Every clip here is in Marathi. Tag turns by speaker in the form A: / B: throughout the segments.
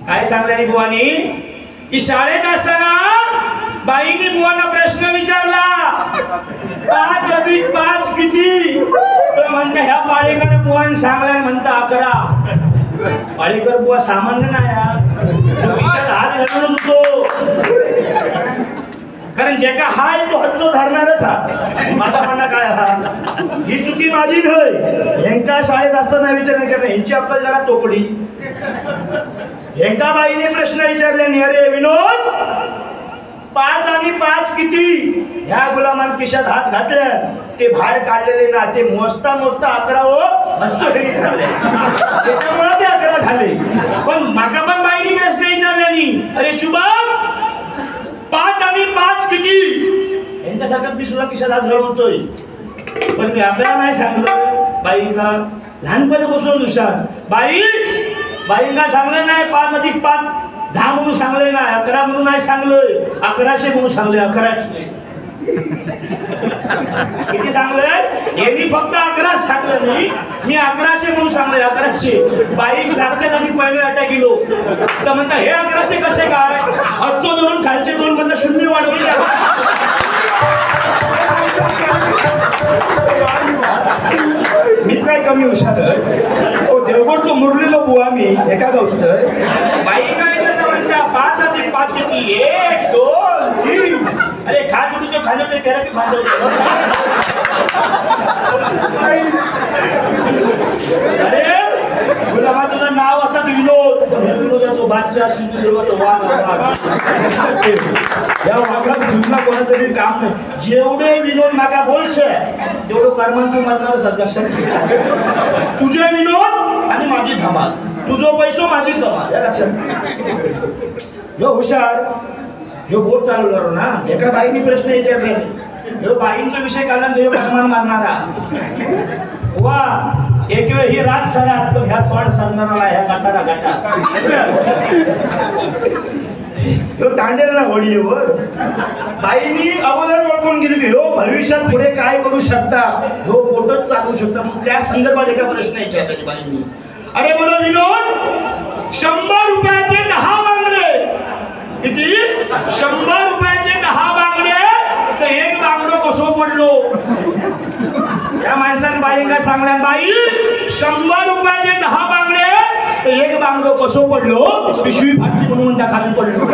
A: काय सांगल्यानी बुवानी की शाळेत असताना बाईंनी बुवांना प्रश्न विचारला 5 अधिक 5 किती? तर म्हणता ह्या पाळेकर बुवाने सांगला म्हणता 11. पाळेकर बुवा सामान्य नाही विषयात हात घालून होतो, कारण जे का हाय तो हच्चो धरणारच हा. माझा म्हणणं काय हा, ही चुकी माझी नाही. हेंका शाळेत असताना विचार नाही करणे, ह्यांची अक्कल जरा तोकडी. हेंका बाईने प्रश्न विचारले, अरे विनोद 5 आणि 5 किती? ह्या गुलामान खिशात हात घातले, ते बाहेर काढलेले ना ते मोजता मोजता 11 झाले, त्याच्यामुळे ते 11 झाले. पण माका पण बाईने प्रश्न विचारले, अरे शुभम 5 आणि 5 किती? यांच्यासारखं मी सुद्धा खिशात हात घालवतोय, पण मी आपल्याला नाही सांगलं. बाईंना लहानपणी बसून हुशार बाईंना सांगलं नाही 5 अधिक 5 10 म्हणून सांगले नाही, 11 म्हणून नाही सांगलोय, 1100 म्हणून सांगले. 1100 किती सांगलंय? यांनी फक्त 11 सांगलं नाही, मी 1100 म्हणून सांगले. 1100 बाईक सातच्या जागी पहिले अटॅक किलो तर म्हणता हे 1100 कसे काय? हातचो धरून खालचे 2 मधलं 0 वाढवले. मी काय कमी हुशार देवगडचो मुरलेलो बुवा मी एका गोष्ट बाई काय म्हणता 5 अधिक 5 किती? 1 2 3. अरे खा चुकी तो खाल्लो ते तेरा की खाल्लो. अरे गुलामा तुझं नाव असं विनोद, विनोदाचं बादशाह सिंधुदुर्गाचं वाघ. या वाघात जुना कोणाचं तरी काम नाही. जेवढे विनोद मागा बोलशे तेवढं कर्मन तू मरणार सध्या. तुझे विनोद आणि माझी धमाल, तुझो पैसो माझी कमाल. या लक्षात ह्यो हुशार, ह्यो बोट चालवणार ना. एका बाईने प्रश्न विचारले, ह्यो बाईंचा विषय काढला ह्यो कर्मन मारणारा वा. एक वेळ ही राज सरात पण ह्या तोंड सरणारा ह्या गाठाला गाठा तो तांडेला होडीवर. बाईंनी अगोदर ओळखून गेली की ह्यो भविष्यात पुढे काय करू शकता, ह्यो बोटच चालवू शकता. मग त्या संदर्भात एका प्रश्न विचारला बाईंनी, अरे बोलो विनोद 100 रुपयाचे 10 बांगडे किती? 100 रुपयाचे 10 बांगडे तर 1 बांगडो कसो पडलो? या माणसाने बाईंना सांगल्या, बाई 100 रुपयाचे 10 बांगडे तर 1 बांगडो कसो पडलो? पिशवी फाटली म्हणून त्या खाली पडलो.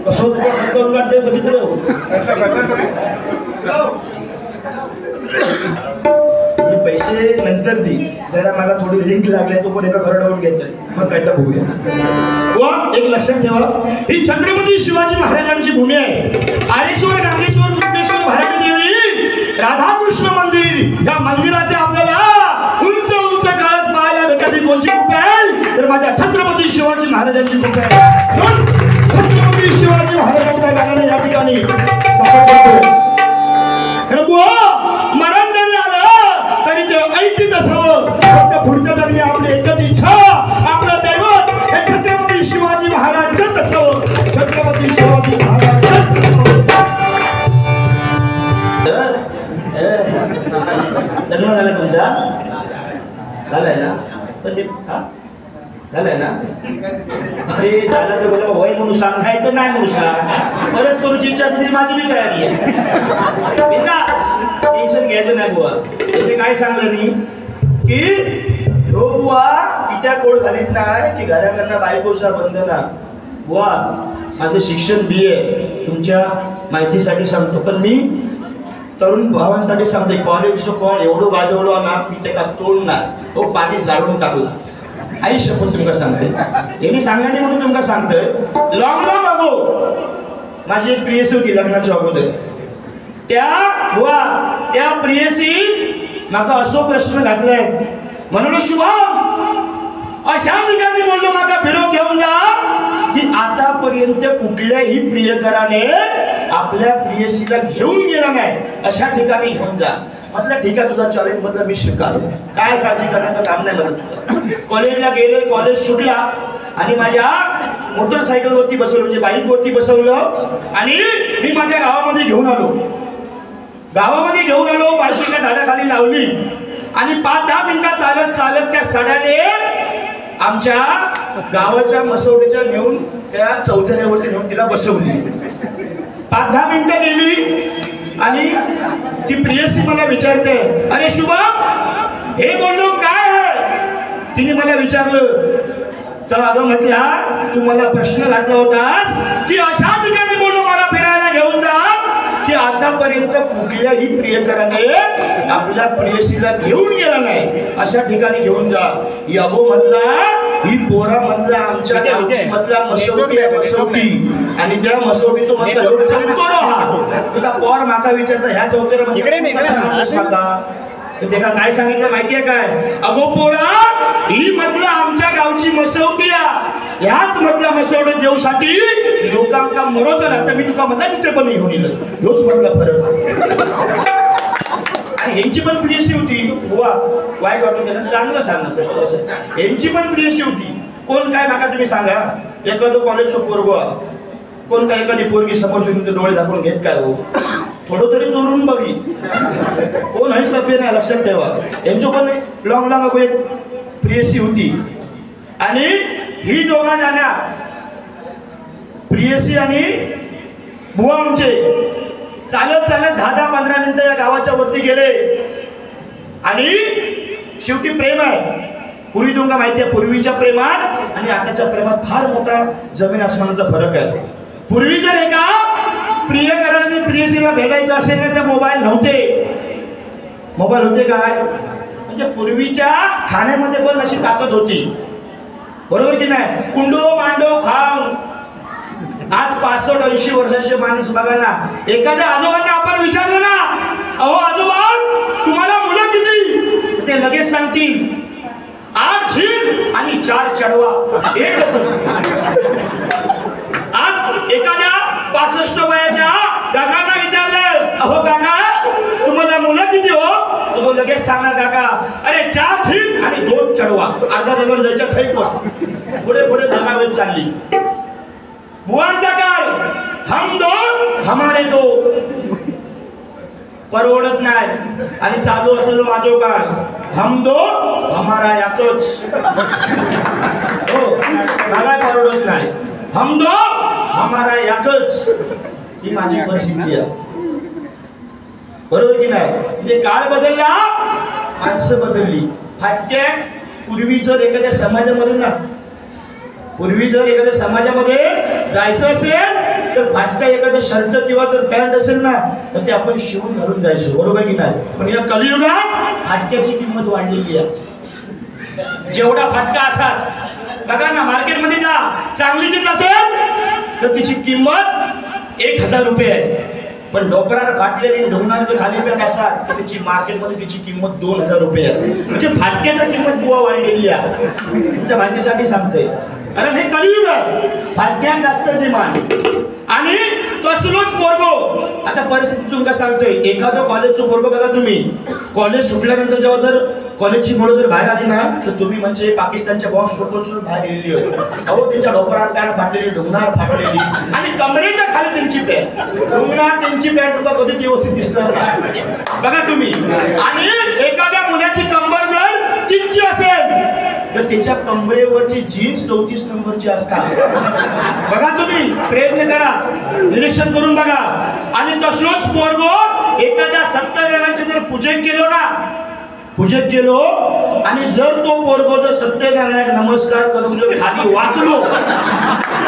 A: कसो करून काढते बघितलं. पैसे नंतर दे, जरा मला थोडी लिंक लागली तो पण एका घराडावरून घेतोय, मग काय तर बघूया. वा एक लक्षात ठेवा, ही छत्रपती शिवाजी महाराजांची भूमी आहे. आरेश्वर नागेश्वर मुक्तेश्वर भराडी देवी राधाकृष्ण मंदिर, या मंदिराचे आपल्याला उंच उंच काळात पाहायला भेटत. कोणची कृपा आहे? तर माझ्या छत्रपती शिवाजी महाराजांची कृपा आहे. छत्रपती शिवाजी महाराजांच्या गाण्याने या ठिकाणी सफर करतो. मरण जरी आलं तरी ते ऐकत असावं. फक्त पुढच्या जन्मी आपली एकच इच्छा, आपलं दैवत हे छत्रपती शिवाजी महाराजच असावं. छत्रपती शिवाजी महाराज. जन्म झाला तुमचा? झालाय ना? झालंय ना? अरे झाला तर बोला वय म्हणून सांगायचं नाही म्हणून सांग. परत करूची इच्छा तरी माझी बी तयारी आहे. टेन्शन घ्यायचं नाही बुवा. ते काय सांगलं मी की हो बुवा कित्या कोड घालीत नाही की घराकडनं बायकोचा बंधना. बुवा माझं शिक्षण BA, तुमच्या माहितीसाठी सांगतो, पण मी तरुण भावांसाठी सांगते. कॉलेजचं कॉल एवढं वाजवलं ना की ते का तोडणार तो पाणी जाळून टाकला. आई शपथ तुमका सांगते, यांनी सांगायला म्हणून तुमका सांगतोय. लॉंग लॉंग अगो माझी एक प्रियसी होती लग्नाच्या अगोदर. त्या प्रियसी माका असो प्रश्न घातलाय, म्हणून शुभम अशा ठिकाणी बोललो माका फिरव घेऊन जा की आतापर्यंत कुठल्याही प्रियकराने आपल्या प्रियसीला घेऊन गेला नाही, अशा ठिकाणी घेऊन जा. म्हटलं ठीक आहे, तुझा चॅलेंज म्हटलं मी स्वीकारतो, काय काळजी करण्याचं काम नाही म्हणत. कॉलेजला गेले, कॉलेज सुटला आणि माझ्या मोटरसायकलवरती बसवलं, म्हणजे बाईकवरती बसवलं आणि मी माझ्या गावामध्ये घेऊन आलो. गावामध्ये घेऊन आलो, पालखी एका झाडाखाली लावली आणि 5-10 मिनिटं चालत चालत त्या सड्याने आमच्या गावाच्या मसवडीच्या नेऊन त्या चौथऱ्यावरती नेऊन तिला बसवली. 5-10 मिनिटं गेली आणि ती प्रियसी मला विचारते, अरे शुभम, हे बोललो काय आहे? तिने मला विचारलं. तर अगं म्हटलं, तू मला प्रश्न घातला होतास की अशा ठिकाणी बोललो मला फिरायला घेऊन जा की आतापर्यंत कुठल्याही प्रियकराने आपल्या प्रेयसीला घेऊन गेला नाही, अशा ठिकाणी घेऊन जा. याबो म्हटला, ही पोरा म्हटला आमच्या गावची म्हटला मसवती आहे, मसवती, आणि त्या मसवतीचं म्हटलं एवढं सांगतो हा. तुला पोर माका विचारता ह्या चौथऱ्या ते का काय सांगितलं माहितीये काय? अगो पोरा, ही म्हटलं आमच्या गावची मसवती आहे, ह्याच म्हटलं मसवड जेवसाठी लोकांका मरोचं लागतं. मी तुका म्हटलं तिथे पण घेऊन येईल, ह्योच म्हटलं फरक. आणि ह्यांची पण प्रियसी होती. बुवा वाईट वाटून गेलं, चांगलं सांगणं. ह्यांची पण प्रियसी होती. कोण काय मागा तुम्ही सांगा. एखादं कॉलेजचं पोरगो, कोण काय एखादी पोरगी समोर तुमचे डोळे दाखवून घेत काय हो? थोडं तरी जोरून बघी. कोण आहे सभ्य नाही, लक्षात ठेवा. यांचं पण लॉंग लॉंग एक प्रियसी होती. आणि ही दोघा जाण्या प्रियसी आणि बुवा आमचे चालत चालत 10-15 मिनिटं या गावाच्या वरती गेले. आणि शेवटी प्रेम आहे. पूर्वी तुमका माहिती आहे, पूर्वीच्या प्रेमात आणि आताच्या प्रेमात फार मोठा जमीन आसमानाचा फरक आहे. पूर्वी जर एका प्रियकराने प्रियसीला भेटायचं असेल ना, तर मोबाईल नव्हते. मोबाईल होते काय म्हणजे पूर्वीच्या खाण्यामध्ये पण अशी ताकद होती, बरोबर की नाही? कुंडो मांडो खाऊन. आज 65-80 वर्षाचे माणूस बघा ना, एखाद्या आजोबांना आपण विचारलं ना, अहो आजोबा तुम्हाला मुलं किती, ते लगेच सांगतील 8 झील आणि 4 चढवा. एकच. आज एखाद्या 65 वयाच्या काकांना विचारलं, अहो काका तुम्हाला मुलं किती हो? तो लगेच सांगणार काका, अरे 4 झील आणि 2 चढवा. अर्धा डझन जायच्या थैप पुढे पुढे धगावत चालली. बुवांचा काळ, हम दो हमारे दो, परवडत नाही. आणि चालू असलेलो माझो काळ, हम दो हमारा यातच. हो, मला परवडत नाही. हम दो हमारा यातच, ही माझी परिस्थिती आहे, बरोबर की नाही? म्हणजे काळ बदलला, माणसं बदलली. फाटके पूर्वी जर एखाद्या समाजामध्ये ना, पूर्वी जर एखाद्या समाजामध्ये जायचं असेल तर फाटका एखादा शर्ट किंवा जर पॅन्ट असेल ना, तर ते आपण शिवून घालून जायचो, बरोबर की नाही? पण या कलियुगात फाटक्याची किंमत वाढलेली आहे. जेवढा फाटका असाल बघा ना, मार्केटमध्ये जा, चांगलीचीच असेल तर तिची किंमत 1000 रुपये आहे. पण डोकरार फाटलेली ढोंगणार जर खाली पॅन्ट असाल तर त्याची मार्केटमध्ये तिची किंमत 2000 रुपये आहे. म्हणजे फाटक्याची किंमत बुवा वाढलेली आहे. तुमच्या माहितीसाठी सांगतोय, कारण हे कलियुग आहे. फाटक्यात जास्त डिमांड. आणि तसलोच पोरगो, आता परिस्थिती तुमका सांगतोय, एखादं कॉलेजचं पोरगो बघा तुम्ही, कॉलेज सुटल्यानंतर जेव्हा जर कॉलेजची मुलं जर बाहेर आली ना, तर तुम्ही म्हणजे पाकिस्तानच्या बॉम्ब स्फोटपासून बाहेर गेलेली होती. अहो त्यांच्या डोकरात पॅन्ट फाटलेली, ढोंगणार फाटलेली, आणि कमरेच्या खाली त्यांची पॅन्ट, ढोंगणार त्यांची पॅन्ट तुला कधीच व्यवस्थित दिसणार नाही, बघा तुम्ही. आणि एखाद्या मुलाची कंबर जर 3ची असेल तर त्याच्या कमरेवरची जीन्स 34 नंबरची असतात, बघा तुम्ही. प्रयत्न करा, निरीक्षण करून बघा. आणि तसलोच पोरगो एखाद्या सत्यनारायणाचे जर पूजन केलो ना, पूजन केलो आणि जर तो पोरगो जर सत्यनारायण नमस्कार करून जर खाली वाकलो,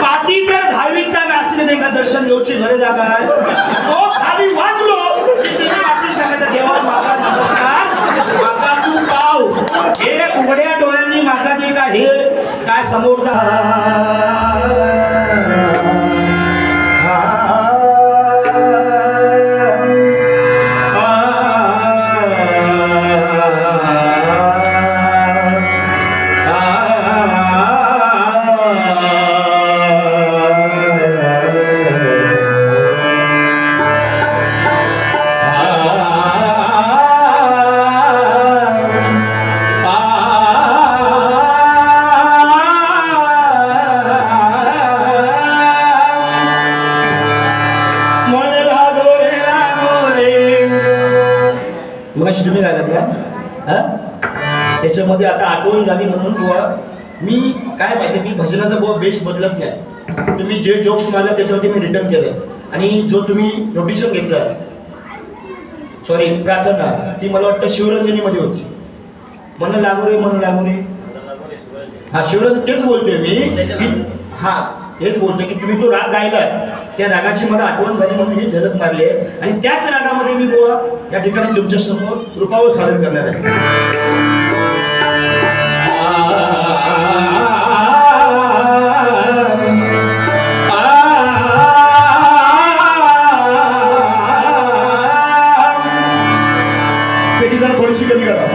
A: पाठी जर 10वीचा नसले नाही का दर्शन घेऊची गरज आहे, तो खाली वाकलो देवा माता नमस्कार, माता तू पाव. हे उघड्या डोळ्यांनी माता जे का हे काय समोर
B: हा? त्याच्यामध्ये आता आठवण झाली म्हणून बुवा मी काय माहिती मी भजनाचा बुवा बेस बदलत नाही. तुम्ही जे जोक्स मारला त्याच्यावरती मी रिटर्न केलं आणि जो तुम्ही नोटिशन घेतला सॉरी प्रार्थना ती मला वाटतं शिवरंजनीमध्ये होती. मन लागू रे हा शिवरंजन तेच बोलतोय मी की हा तेच बोलतोय की तुम्ही तो राग गायला त्या रागाची मला आठवण झाली म्हणून ही झलक मारली आहे आणि त्याच रागामध्ये मी बुवा या ठिकाणी तुमच्या समोर कृपावर सादर करणार आहे. थोडीशी कमी करा.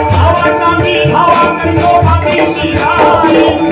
B: भावासाठी भावा करतो पाठीशी राही.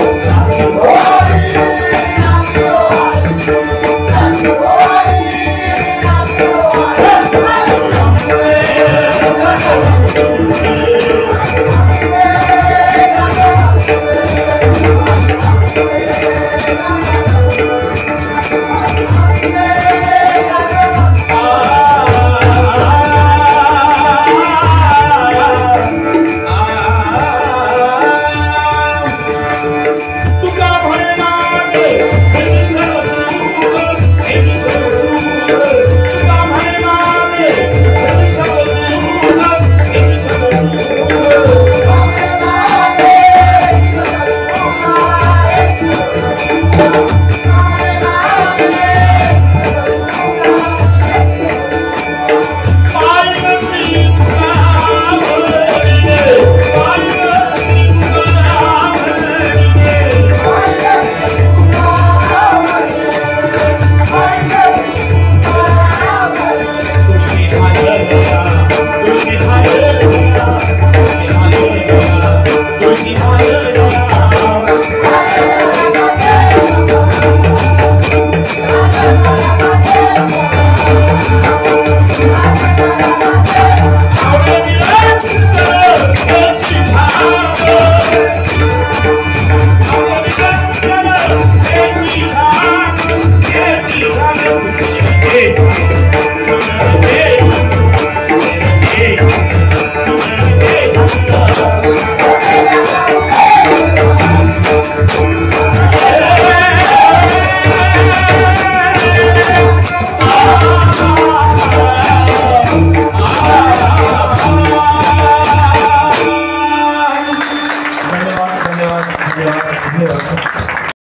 B: धन्यवाद.